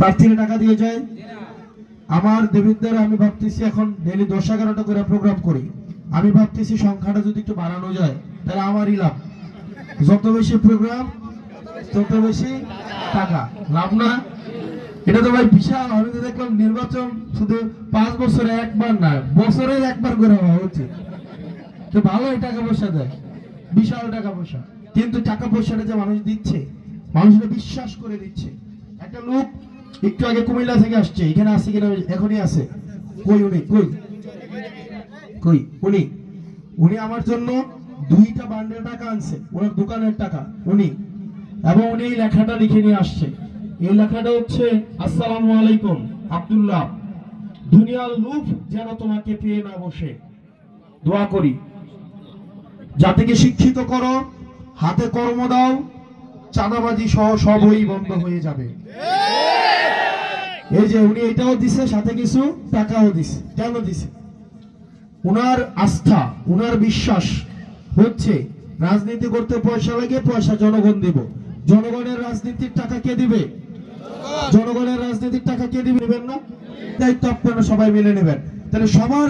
প্রার্থীরা টাকা দিয়ে যায়। আমার দেবিদ্বার আমি ভাবতেছি এখন ডেইলি 10-11টা করে প্রোগ্রাম করি, আমি ভাবতেছি সংখ্যাটা যদি একটু বাড়ানো যায় তাহলে আমারই লাভ। যত বেশি প্রোগ্রাম তত বেশি টাকা, লাভ না? এটা তো ভাই বিশাল। আমি তো দেখলাম নির্বাচন শুধু 5 বছরে একবার না, বছরের একবার করে হওয়া উচিত। তো ভালোই টাকা পয়সা দেয়, বিশাল টাকা পয়সা। কিন্তু টাকা পয়সাটা যে মানুষ দিচ্ছে, মানুষরা বিশ্বাস করে দিচ্ছে। একটা লোক একটু আগে কুমিল্লা থেকে আসছে, এখানে আছে কিনা এখনই আছে? কই উনি? কই কই উনি? উনি আমার জন্য 2টা বান্ডেল টাকা আনছে, ওনার দোকানের টাকা উনি। এবং উনি এই লেখাটা লিখে নিয়ে আসছে। এই লেখাটা হচ্ছে, আসসালামু আলাইকুম আব্দুল্লাহ, দুনিয়ার লোভ যেন তোমাকে পেয়ে না বসে। দোয়া করি জাতিকে শিক্ষিত করো, হাতে কর্ম দাও, চাঁদাবাজি সহ সবই বন্ধ হয়ে যাবে। এই যে উনি এটাও দিছে, সাথে কিছু টাকাও দিছে। কেন দিছে? উনার আস্থা, উনার বিশ্বাস হচ্ছে রাজনীতি করতে পয়সা লাগে, পয়সা জনগণ দিব। জনগণের রাজনীতির টাকা কে দিবে? জনগণের রাজনীতির টাকা কে দিবেন না? দায়িত্ব আপনারা সবাই মিলে নেবেন। তাহলে সবার